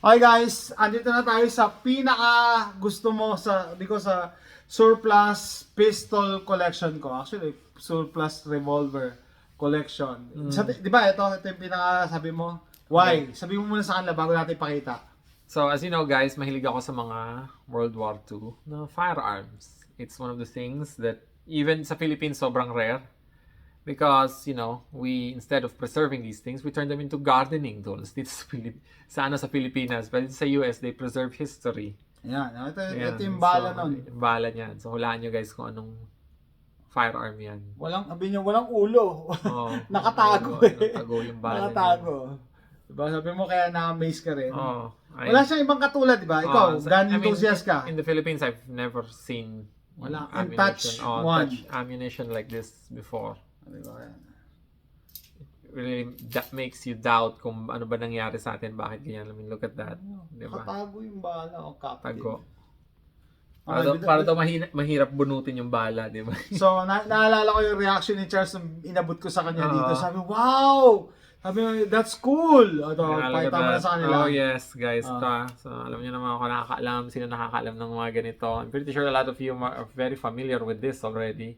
Okay guys, andito na tayo sa pinaka gusto mo sa surplus pistol collection ko. Actually, surplus revolver collection. Di ba ito yung pinaka sabi mo? Why? Sabi mo muna sa kanila bago natin ipakita. So, as you know guys, mahilig ako sa mga World War II na firearms. It's one of the things that even sa Philippines sobrang rare. Because, you know, we, instead of preserving these things, we turn them into gardening tools. Dito sa Pilipinas. But sa US, they preserve history. Yan, ito Ayan. yung bala nun. Yung bala niyan. So, hulaan nyo guys kung anong firearm yan. Sabi niya, walang ulo. Oh, Nakatago Nakatago yung bala Nakatago. Diba? Sabi mo kaya na-amaze ka rin. Oh, Wala siyang ibang katulad, diba? Ikaw, gun enthusiast ka. In the Philippines, I've never seen Wala. ammunition, Touch ammunition like this before. Diba? Really, that makes you doubt kung ano ba nangyari sa atin, bakit ganyan. I mean, look at that. Diba? Nakatago yung bala o captain. Tago. Okay, Para daw mahirap bunutin yung bala, di ba? So, naalala ko yung reaction ni Charles nung inabot ko sa kanya dito. Sabi, wow! Sabi mo, that's cool! Ito, pakita mo na sa kanila. Oh yes, guys. So, alam niyo naman ako nakakaalam, sino nakakaalam ng mga ganito. I'm pretty sure a lot of you are very familiar with this already.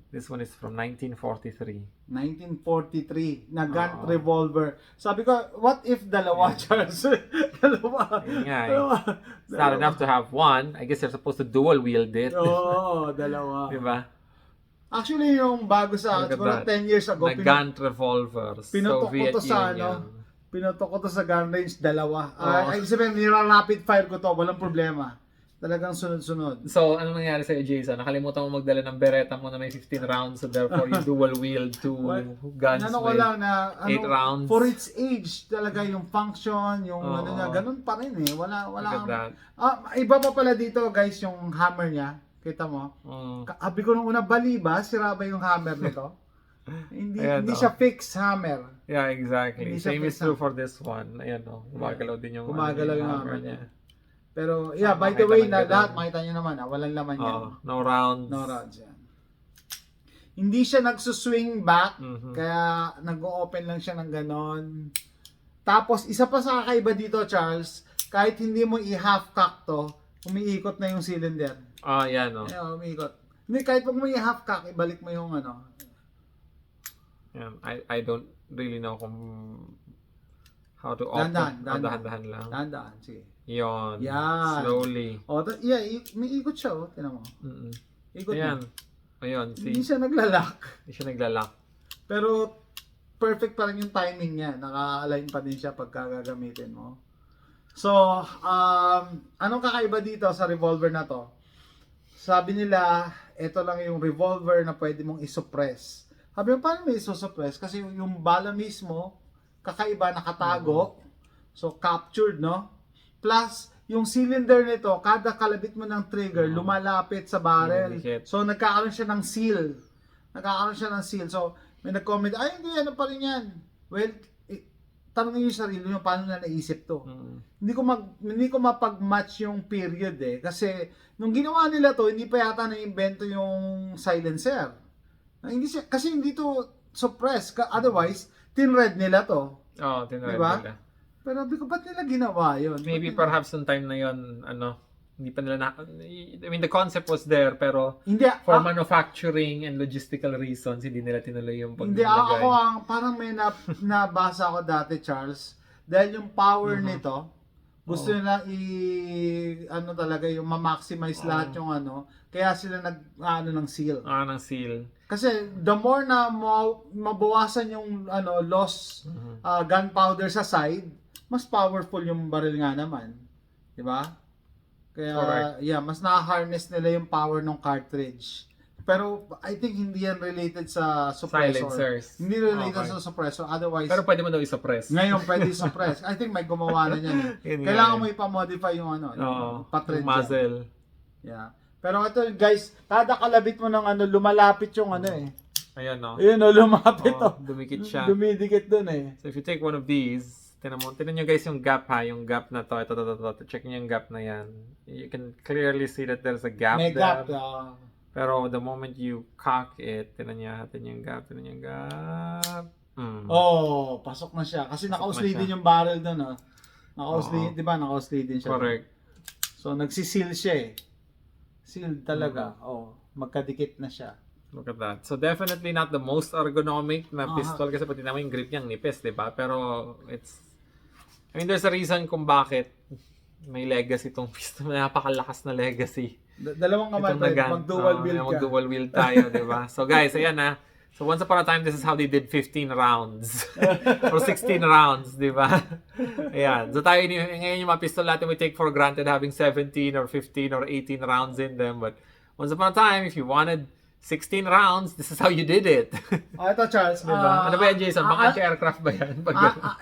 This one is from 1943. 1943, na gun revolver. Sabi ko, what if dalawa, Charles? Dalawa. Yun nga eh. It's not enough to have one. I guess you're supposed to dual wield it. Oo, dalawa. Diba? Actually, yung bago sa, Look at siguro that. 10 years ago, Na gun revolvers. pinutok ko Soviet to sa Union. Pinutok ko to sa gun range, dalawa. Ay, sabihin, nira-rapid fire ko to, walang problema. Talagang sunod-sunod. So, ano nangyari sa'yo, Jason? Nakalimutan mo magdala ng bereta mo na may 15 rounds, so therefore you dual wield two guns Ano ko with lang na, 8 rounds. for its age, talaga yung function, yung ano niya, ganun pa rin eh. Wala. Look at that. Iba pa pala dito, guys, yung hammer niya. Kita mo? Sabi ko nung una, bali ba? Sira ba yung hammer nito? hindi Ayan, hindi siya fixed hammer. Yeah, exactly. Hindi siya Same is fixed true for this one. Ayan o, gumagalaw din yung, Gumagalaw yung hammer niya. Pero, yeah, by Makita the way, lang na ganun. lahat, makita nyo naman, walang laman yan. No rounds. No rounds yan. Hindi siya nagsuswing back, Mhm. kaya nag-o-open lang siya ng ganon. Tapos, isa pa sa kakaiba dito, Charles, kahit hindi mo i-half cock to, umiikot na yung cylinder. Yan o. Ayun, umiikot. Hindi, kahit pag mo i-half cock, ibalik mo yung ano. Yan. I don't really know kung how to open. Dahan-dahan lang. Dahan-dahan, sige. Yon. Yan. Slowly. Yeah, may ikot siya, tinan mo. Ikot Ayan. mo. Ayun, Hindi see? siya naglalak. Hindi siya naglalak. Pero, perfect pa rin yung timing niya. Naka-align pa din siya pagka gagamitin mo. So, anong kakaiba dito sa revolver na to? Sabi nila, ito lang yung revolver na pwede mong isuppress. Sabi mo, paano mo isuppress? Kasi yung bala mismo, kakaiba, nakatago. So, captured, no? Plus, yung cylinder nito, kada kalabit mo ng trigger, lumalapit sa barrel. So, nagkakaroon siya ng seal. So, may nag-comment, ay, hindi, ano pa rin yan. Well, tanongin yung sarili nyo, paano na naisip to? Hindi ko mapag-match yung period eh. Kasi, nung ginawa nila to, hindi pa yata na-invento yung silencer. Kasi hindi to suppress. Otherwise, tinred nila to. Tinry Diba? nila. Pero sabi ko, ba't nila ginawa yun? Maybe perhaps some time na yon hindi pa nila I mean, the concept was there, pero Hindi, for manufacturing and logistical reasons, hindi nila tinuloy yung hindi paglagay. parang may nabasa ako dati, Charles, dahil yung power nito, gusto nila talaga yung ma-maximize lahat yung kaya sila ng seal. Ng seal. Kasi the more na mabawasan yung loss gunpowder sa side, mas powerful yung baril nga naman. 'Di ba? Kaya Correct. mas na-harness nila yung power ng cartridge. Pero I think hindi yan related sa suppressor. Silencers. Hindi related sa suppressor. Otherwise, Pero pwede mo daw i-suppress. ngayon pwede suppress. I think may gumawa na yan. Yun nga Kailangan eh. mo ipa-modify yung yung patred yung dyan. muzzle. Yeah. Pero ito guys, kada kalabit mo ng lumalapit yung Ayan, no? Ayun lumapit Dumikit siya. Dumidikit dun eh. So if you take one of these, tinan nyo guys yung gap yung gap na to, ito. Check nyo yung gap na yan. You can clearly see that there's a gap May there. gap. Pero the moment you cock it, tinan nyo yung gap. Oh, pasok na siya. Kasi naka-usli din yung barrel dun Naka-Osli, di ba? Naka-Osli din siya. Correct. So, nagsisil siya eh. Sealed talaga. Oh, magkadikit na siya. Look at that. So definitely not the most ergonomic na Aha. pistol kasi pati naman yung grip niya ang nipis, di ba? Pero I mean, there's a reason kung bakit may legacy itong pistol. Napakalakas na legacy. Dalawang kamay Itong pa, Nagant. mag-dual wield ka. Mag-dual wield tayo, di ba? So guys, ayan na. So once upon a time, this is how they did 15 rounds. Or 16 rounds, di ba? Ayan. So tayo, ngayon yung mga pistol natin, we take for granted having 17 or 15 or 18 rounds in them. But once upon a time, if you wanted 16 rounds, this is how you did it. Ito Charles. Diba? Ano ba yan, Jason? Baka anti-aircraft ba yan?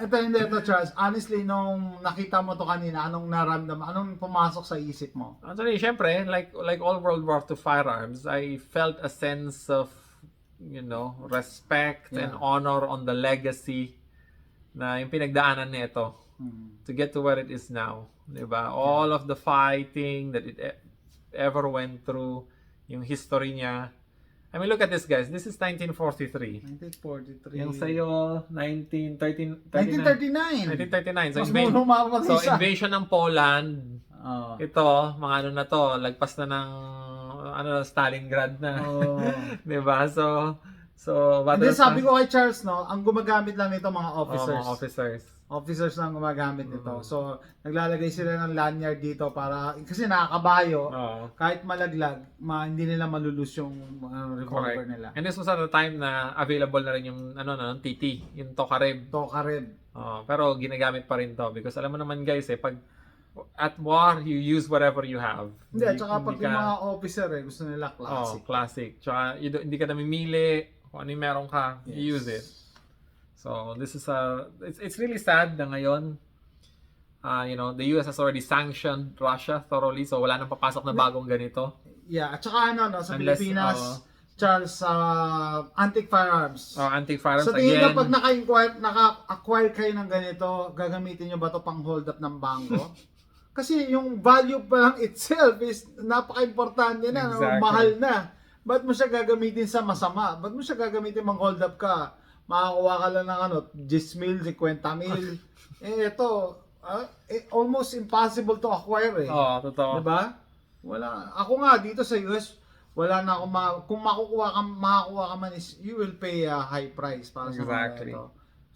Ito Charles. Honestly, nung nakita mo to kanina, anong naramdaman? Anong pumasok sa isip mo? Actually, syempre, like all World War II firearms, I felt a sense of, respect and Yeah. honor on the legacy na yung pinagdaanan nito to get to where it is now. Diba? All of the fighting that it ever went through, yung history niya. I mean, look at this, guys. This is 1943. 1943. Yung sa'yo, 1939. 1939. So, Mas muna pa so isa. invasion ng Poland. Oh. Ito, mga ano na to, lagpas na ng Stalingrad na. Oh. 'Di ba? So And then sabi ko kay Charles, no, ang gumagamit lang nito mga officers. mga officers. Officers lang gumagamit nito. So, naglalagay sila ng lanyard dito para, kasi nakakabayo, Oo. kahit malaglag, hindi nila malulus yung revolver Correct. nila. And this was at the time na available na rin yung TT, yung Tokarev. Tokarev. Pero ginagamit pa rin to because alam mo naman guys pag at war you use whatever you have. Hindi, at saka pag Hindi yung mga officer gusto nila classic. Classic. Tsaka hindi ka namimili kung ano yung meron ka, you use it. So this is it's really sad na ngayon the US has already sanctioned Russia thoroughly, so wala nang papasok na bagong ganito. Yeah, at saka sa Unless, Pilipinas, Charles, antique firearms. Antique firearms Sa tingin again. kapag naka-acquire kayo ng ganito, gagamitin nyo ba to pang hold up ng bangko? Kasi yung value pa lang itself is napaka-importante na, Exactly. mahal na. Ba't mo siya gagamitin sa masama? Ba't mo siya gagamitin mang hold up ka? Makakuha ka lang ng 10 mil, 50 mil. Ito, almost impossible to acquire eh. Totoo. Diba? Wala. Ako nga dito sa US, wala na akong kung makakuha ka man is you will pay a high price para sa Exactly. mga ito.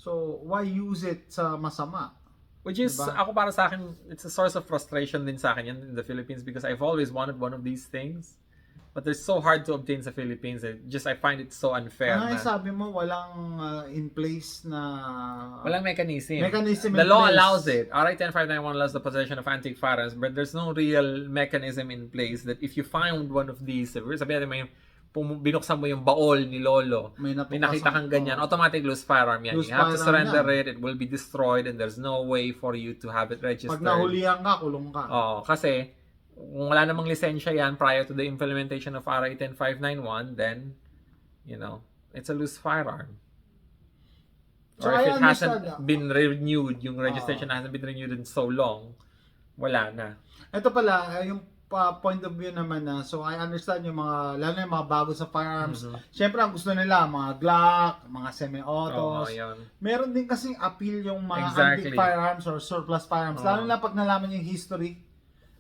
So, why use it sa masama? Which is, Diba? ako para sa akin, it's a source of frustration din sa akin yan in the Philippines because I've always wanted one of these things. But they're so hard to obtain sa Philippines. I find it so unfair. Ay, Na, sabi mo, walang in place na... walang mechanism. Mechanism The in law place. allows it. RA 10591 allows the possession of antique firearms, but there's no real mechanism in place that if you find one of these, sabi natin binuksan mo yung baol ni Lolo, May nakita kang ganyan, automatic loose firearm yan. Loose You have to firearm surrender yan. it will be destroyed, and there's no way for you to have it registered. Pag nahulihan ka, kulong ka. Kasi kung wala namang lisensya yan prior to the implementation of RA 10591, then, it's a loose firearm. Or So, if I it understand hasn't been renewed, yung registration hasn't been renewed in so long, wala na. Ito pala, yung point of view naman na, so I understand yung mga, lalo na yung mga bago sa firearms. Siyempre, ang gusto nila, mga Glock, mga semi-autos. Yun. Meron din kasing appeal yung mga Exactly. antique firearms or surplus firearms. Lalo na pag nalaman yung history.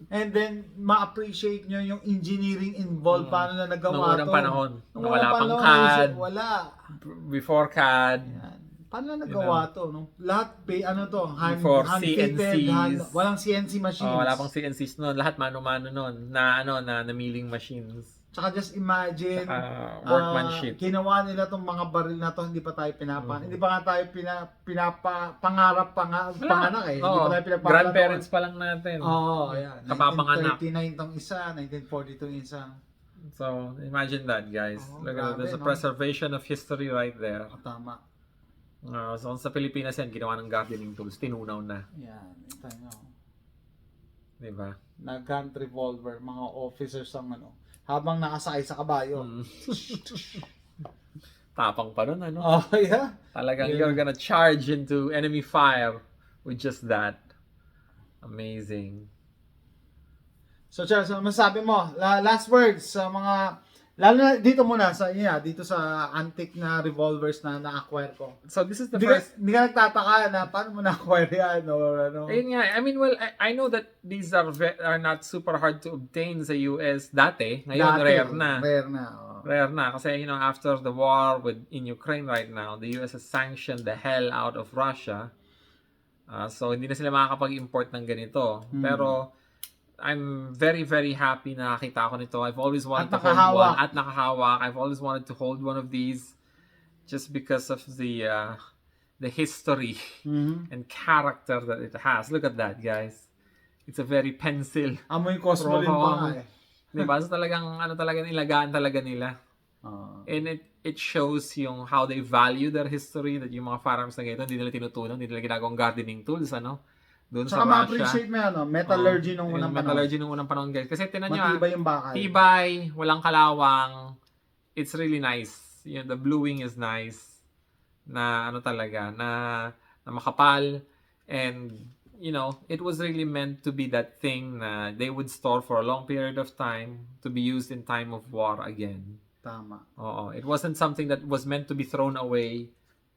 And then, ma-appreciate nyo yung engineering involved, paano na nagawa Noong unang to. panahon, Nung wala unang pang panahon, CAD. Wala. Before CAD, Yan. Paano na nagawa to? No? Lahat, Before CNCs. Walang CNC machines. wala pang CNCs noon, lahat mano-mano noon, na milling machines. Tsaka just imagine, Workmanship. ginawa nila tong mga baril na to, hindi pa tayo hindi pa nga tayo pangarap panganak eh. Hindi pa tayo pinagpangalan. Grandparents pa lang natin. Oo, ayan. Kapapanganak. 1939 tong isa, 1942 yung isa. So, imagine that, guys. Look at that. Grabe, There's a no? preservation of history right there. Tama. So, sa Pilipinas yan, ginawa ng gardening tools. Tinunaw na. Yan. Ito nyo. Diba? Nag-gun revolver, mga officers ang habang nakasakay sa kabayo. Tapang pa nun, ano? Oh, yeah. Talagang you're gonna charge into enemy fire with just that. Amazing. So, Charles, ano masabi mo? Last words sa mga Lalo na dito muna dito sa antique na revolvers na na-acquire ko. So this is the Hindi ka, first. hindi ka nagtataka na paano mo na-acquire yan or ano. Ayun nga, I mean, well, I know that these are not super hard to obtain sa US dati. Ngayon, Dati, rare na. Rare na, oh. Rare na. Kasi, after the war in Ukraine right now, the US has sanctioned the hell out of Russia. So, hindi na sila makakapag-import ng ganito. Pero, I'm very, very happy na nakita ko nito. I've always wanted to hold one. At nakahawak. I've always wanted to hold one of these just because of the history and character that it has. Look at that, guys. It's a very pencil. Amoy Cosmoline pa nga eh. Diba? So talagang, nilagaan talaga nila. And it shows yung how they value their history, that yung mga firearms na ganito, hindi nila tinutunan, hindi nila ginagawang gardening tools, doon sa Saka Russia. ma-appreciate mo yan, metallurgy nung unang panahon. Metallurgy nung unang panahon, guys. Kasi tinan nyo, Matibay yung bakal. tibay, walang kalawang. It's really nice. The bluing is nice. Na talaga, na makapal. And, it was really meant to be that thing na they would store for a long period of time to be used in time of war again. Tama. Oo. It wasn't something that was meant to be thrown away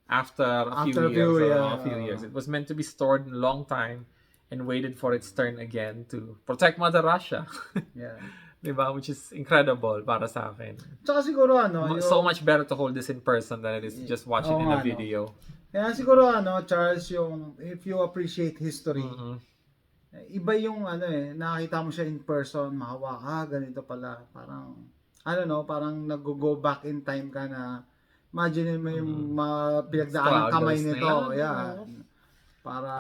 after a few years. It was meant to be stored a long time and waited for its turn again to protect Mother Russia. Yeah. Diba? Which is incredible para sa akin. Tsaka siguro So much better to hold this in person than it is just watch it in a video. Kaya siguro Charles, yung if you appreciate history, iba yung nakita mo siya in person, mahawak, ganito pala. Parang parang nag-go back in time ka na imagine mo yung mga pinagdaan ng kamay nito. Yeah. Para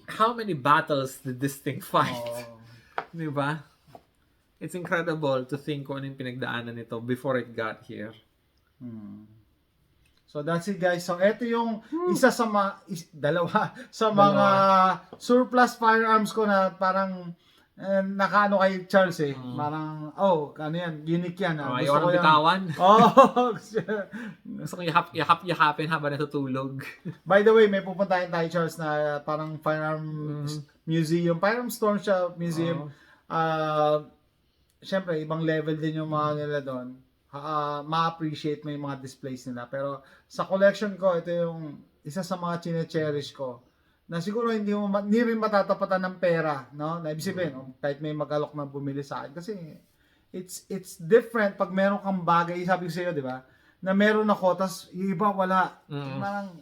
how many battles did this thing fight? Diba? It's incredible to think kung ano yung pinagdaanan nito before it got here. So that's it, guys. So ito yung isa sa dalawa sa mga surplus firearms ko na parang nakaano kay Charles eh. Parang, ano yan, unique yan. Ayaw ko bitawan. Gusto ko yakapin habang natutulog. By the way, may pupuntahin tayo, Charles, na parang firearm museum. Firearm store siya, museum. Siyempre, ibang level din yung mga nila doon. Ma-appreciate mo yung mga displays nila. Pero sa collection ko, ito yung isa sa mga chine-cherish ko. Na siguro hindi rin matatapatan ng pera, no? Na ibig sabihin, kahit may mag-alok na bumili sa akin. Kasi it's different pag meron kang bagay, sabi ko sa iyo, di ba? Na meron ako, tas yung iba wala. Parang,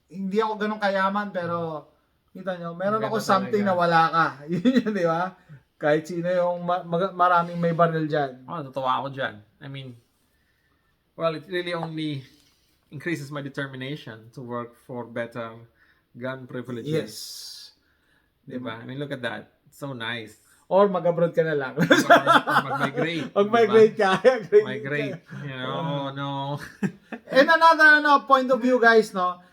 hindi ako ganun kayaman, pero kita nyo, meron ako something na wala ka. Yun, di ba? Kahit sino yung maraming may baril dyan. Natutuwa ako dyan. I mean, well, it really only increases my determination to work for better gun privileges. Yes. Diba? I mean, look at that. It's so nice. Or mag-abroad ka na lang. Mag-migrate. Mag-migrate ka. Migrate. No. And another point of view, guys, no?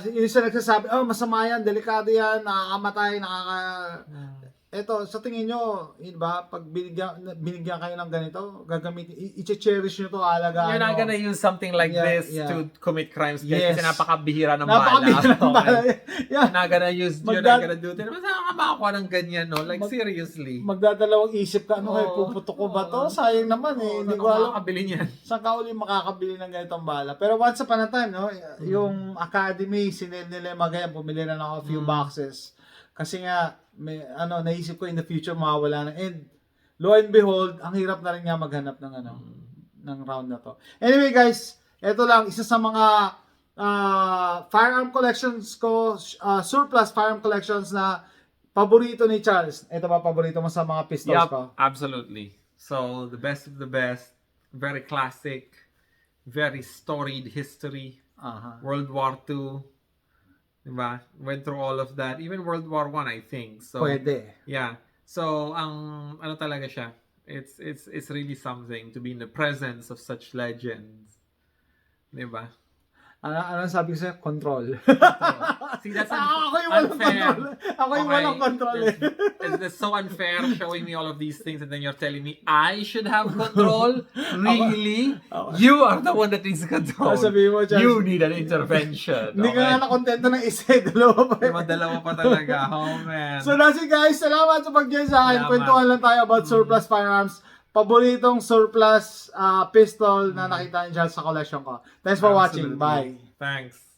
Yung isa nagsasabi, masama yan, delikado yan, nakakamatay, Eto, sa tingin nyo, ba, pag binigyan kayo ng ganito, gagamitin, i-cherish nyo to, alagaan. You're not gonna use something like this to commit crimes, guys, kasi napakabihira ng bala. You're not gonna do it. Saan ka makakuha ng ganyan, no? Like, seriously. Magdadalawang isip ka, kayo, puputo ko ba to? Sayang naman hindi ko alam. Makakabili niyan. Saan ka uli makakabili ng ganitong bala? Pero once upon a time, no, yung Academy, sinil nila yung mga ganyan, bumili na ako a few boxes. Kasi nga, naisip ko in the future mawawala na. And lo and behold, ang hirap na rin nga maghanap ng ng round na to. Anyway, guys, ito lang isa sa mga firearm collections ko, surplus firearm collections na paborito ni Charles. Ito ba paborito mo sa mga pistols ko? Absolutely. So, the best of the best, very classic, very storied history. World War II. Diba? Went through all of that. Even World War I think. So, pwede. Yeah. So, ano talaga siya? It's really something to be in the presence of such legends. Diba? Ano sabi ko sa'yo? Control. See, that's ako yung walang control. Ako yung walang control. It's so unfair showing me all of these things and then you're telling me I should have control? Really? You are the one that needs control. Sabihin mo, Charles, you need an intervention. Hindi ka nga nakontento ng isa. Dalawa pa. Dalawa pa talaga. Oh, man. So, that's it, guys. Salamat sa pag-join sa akin. Kwentuhan lang tayo about surplus firearms. paboritong surplus pistol na nakita niyo dyan sa collection ko. Thanks for watching. Absolutely. Bye! Thanks.